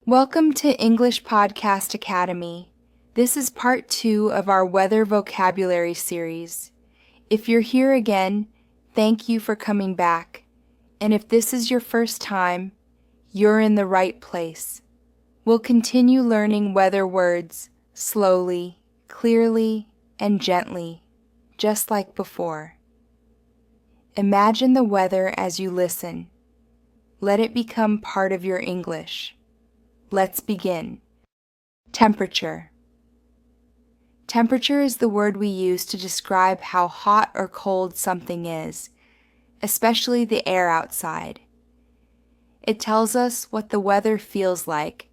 Welcome to English Podcast Academy. This is part 2 of our weather vocabulary series. If you're here again, thank you for coming back. And if this is your first time, you're in the right place. We'll continue learning weather words slowly, clearly, and gently, just like before. Imagine the weather as you listen. Let it become part of your English. Let's begin. Temperature. Temperature is the word we use to describe how hot or cold something is, especially the air outside. It tells us what the weather feels like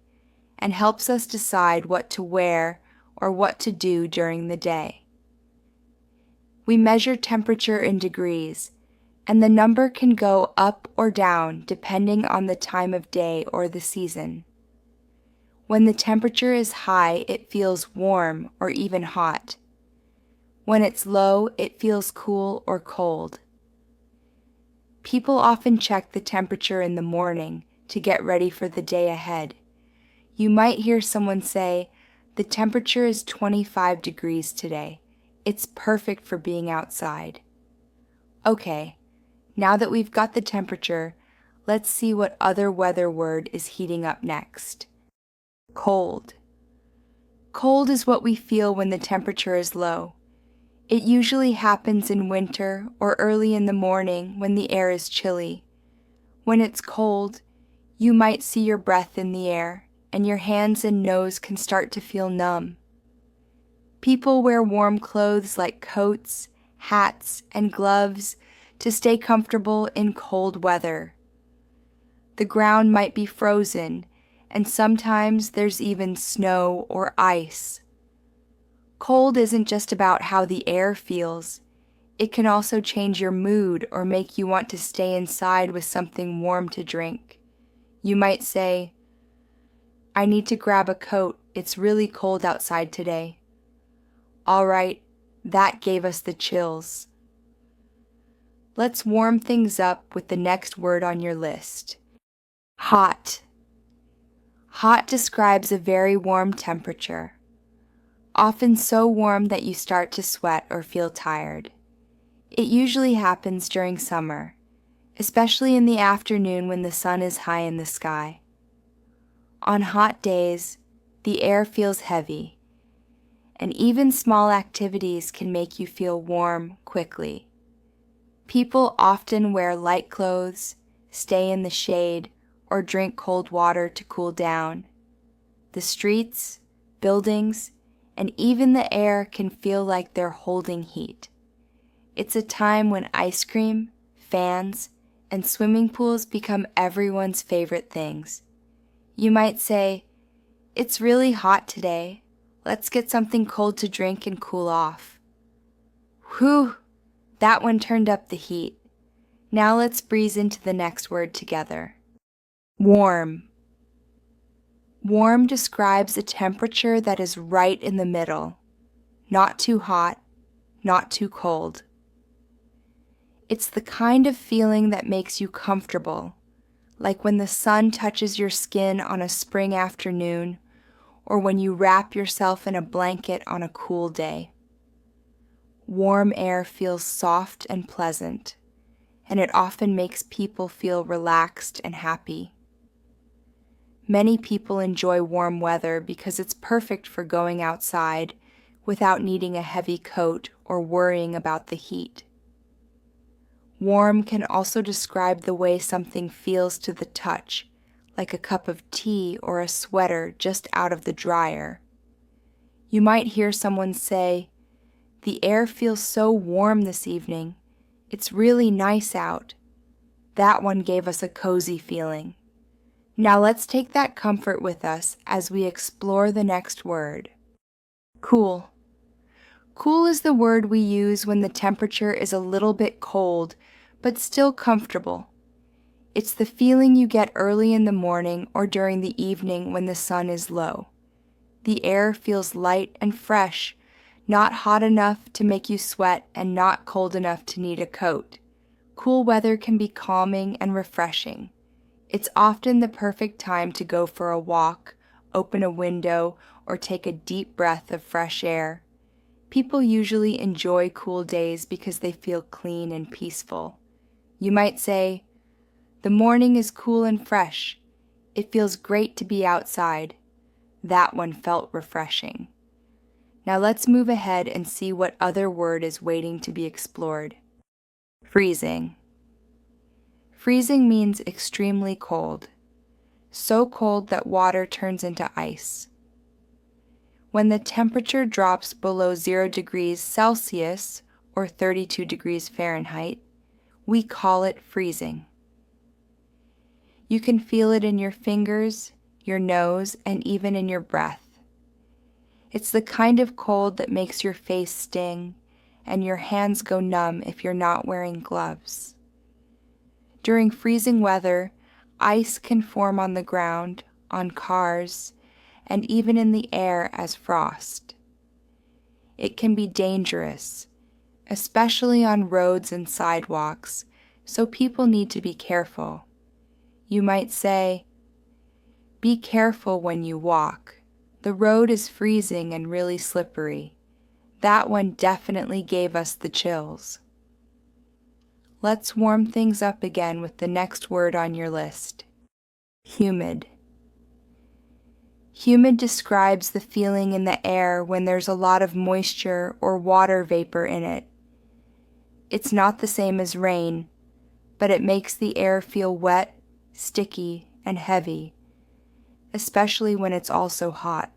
and helps us decide what to wear or what to do during the day. We measure temperature in degrees, and the number can go up or down depending on the time of day or the season. When the temperature is high, it feels warm or even hot. When it's low, it feels cool or cold. People often check the temperature in the morning to get ready for the day ahead. You might hear someone say, "The temperature is 25 degrees today. It's perfect for being outside." Okay, now that we've got the temperature, let's see what other weather word is heating up next. Cold. Cold is what we feel when the temperature is low. It usually happens in winter or early in the morning when the air is chilly. When it's cold, you might see your breath in the air, and your hands and nose can start to feel numb. People wear warm clothes like coats, hats, and gloves to stay comfortable in cold weather. The ground might be frozen, and sometimes there's even snow or ice. Cold isn't just about how the air feels. It can also change your mood or make you want to stay inside with something warm to drink. You might say, "I need to grab a coat. It's really cold outside today." All right, that gave us the chills. Let's warm things up with the next word on your list. Hot. Hot describes a very warm temperature, often so warm that you start to sweat or feel tired. It usually happens during summer, especially in the afternoon when the sun is high in the sky. On hot days, the air feels heavy, and even small activities can make you feel warm quickly. People often wear light clothes, stay in the shade, or drink cold water to cool down. The streets, buildings, and even the air can feel like they're holding heat. It's a time when ice cream, fans, and swimming pools become everyone's favorite things. You might say, "It's really hot today. Let's get something cold to drink and cool off." Whew, that one turned up the heat. Now let's breeze into the next word together. Warm. Warm describes a temperature that is right in the middle, not too hot, not too cold. It's the kind of feeling that makes you comfortable, like when the sun touches your skin on a spring afternoon, or when you wrap yourself in a blanket on a cool day. Warm air feels soft and pleasant, and it often makes people feel relaxed and happy. Many people enjoy warm weather because it's perfect for going outside without needing a heavy coat or worrying about the heat. Warm can also describe the way something feels to the touch, like a cup of tea or a sweater just out of the dryer. You might hear someone say, "The air feels so warm this evening. It's really nice out." That one gave us a cozy feeling. Now let's take that comfort with us as we explore the next word. Cool. Cool is the word we use when the temperature is a little bit cold, but still comfortable. It's the feeling you get early in the morning or during the evening when the sun is low. The air feels light and fresh, not hot enough to make you sweat and not cold enough to need a coat. Cool weather can be calming and refreshing. It's often the perfect time to go for a walk, open a window, or take a deep breath of fresh air. People usually enjoy cool days because they feel clean and peaceful. You might say, "The morning is cool and fresh. It feels great to be outside." That one felt refreshing. Now let's move ahead and see what other word is waiting to be explored. Freezing. Freezing means extremely cold. So cold that water turns into ice. When the temperature drops below 0 degrees Celsius or 32 degrees Fahrenheit, we call it freezing. You can feel it in your fingers, your nose, and even in your breath. It's the kind of cold that makes your face sting and your hands go numb if you're not wearing gloves. During freezing weather, ice can form on the ground, on cars, and even in the air as frost. It can be dangerous, especially on roads and sidewalks, so people need to be careful. You might say, "Be careful when you walk. The road is freezing and really slippery." That one definitely gave us the chills. Let's warm things up again with the next word on your list. Humid. Humid describes the feeling in the air when there's a lot of moisture or water vapor in it. It's not the same as rain, but it makes the air feel wet, sticky, and heavy, especially when it's also hot.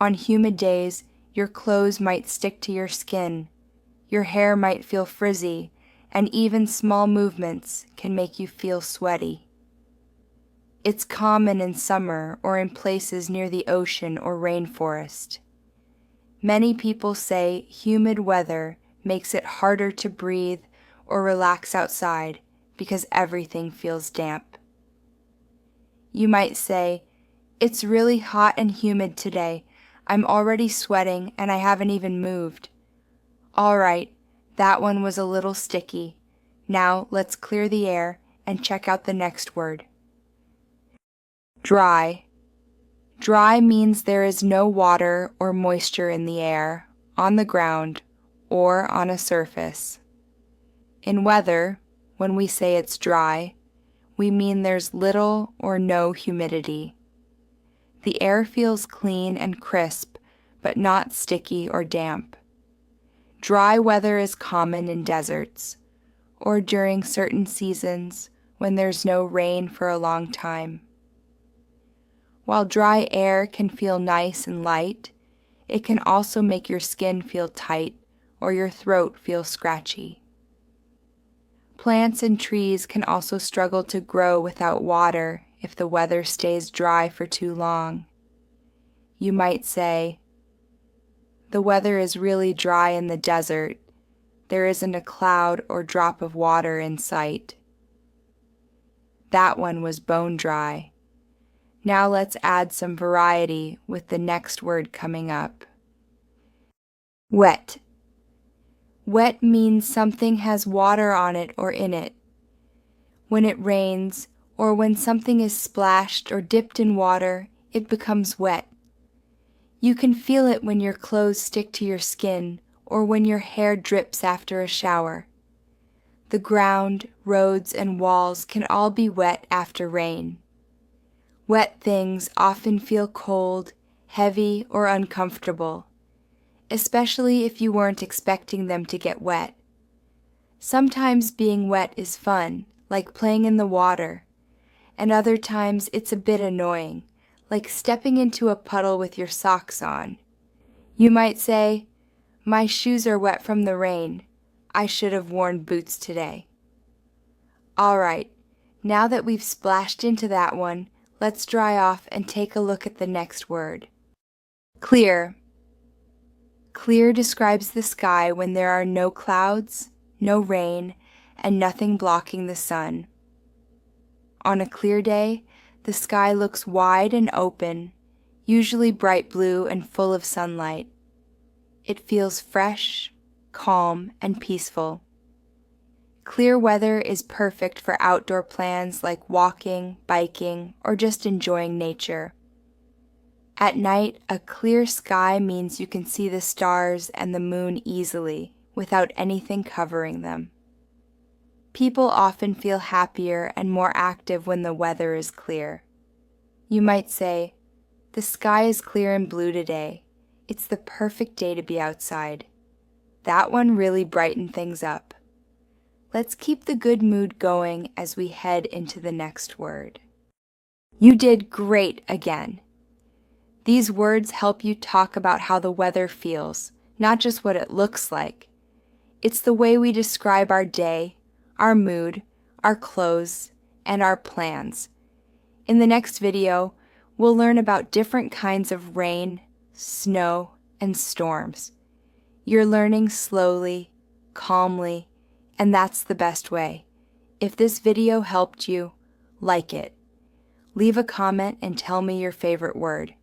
On humid days, your clothes might stick to your skin, your hair might feel frizzy, and even small movements can make you feel sweaty. It's common in summer or in places near the ocean or rainforest. Many people say humid weather makes it harder to breathe or relax outside because everything feels damp. You might say, "It's really hot and humid today. I'm already sweating and I haven't even moved." All right, that one was a little sticky. Now let's clear the air and check out the next word. Dry. Dry means there is no water or moisture in the air, on the ground, or on a surface. In weather, when we say it's dry, we mean there's little or no humidity. The air feels clean and crisp, but not sticky or damp. Dry weather is common in deserts, or during certain seasons when there's no rain for a long time. While dry air can feel nice and light, it can also make your skin feel tight or your throat feel scratchy. Plants and trees can also struggle to grow without water if the weather stays dry for too long. You might say, "The weather is really dry in the desert. There isn't a cloud or drop of water in sight." That one was bone dry. Now let's add some variety with the next word coming up. Wet. Wet means something has water on it or in it. When it rains, or when something is splashed or dipped in water, it becomes wet. You can feel it when your clothes stick to your skin or when your hair drips after a shower. The ground, roads, and walls can all be wet after rain. Wet things often feel cold, heavy, or uncomfortable, especially if you weren't expecting them to get wet. Sometimes being wet is fun, like playing in the water, and other times it's a bit annoying, like stepping into a puddle with your socks on. You might say, "My shoes are wet from the rain. I should have worn boots today." All right, now that we've splashed into that one, let's dry off and take a look at the next word. Clear. Clear describes the sky when there are no clouds, no rain, and nothing blocking the sun. On a clear day, the sky looks wide and open, usually bright blue and full of sunlight. It feels fresh, calm, and peaceful. Clear weather is perfect for outdoor plans like walking, biking, or just enjoying nature. At night, a clear sky means you can see the stars and the moon easily without anything covering them. People often feel happier and more active when the weather is clear. You might say, "The sky is clear and blue today. It's the perfect day to be outside." That one really brightened things up. Let's keep the good mood going as we head into the next word. You did great again. These words help you talk about how the weather feels, not just what it looks like. It's the way we describe our day, our mood, our clothes, and our plans. In the next video, we'll learn about different kinds of rain, snow, and storms. You're learning slowly, calmly, and that's the best way. If this video helped you, like it. Leave a comment and tell me your favorite word.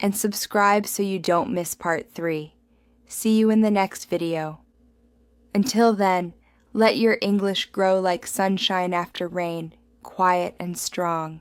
And subscribe so you don't miss part 3. See you in the next video. Until then, let your English grow like sunshine after rain, quiet and strong.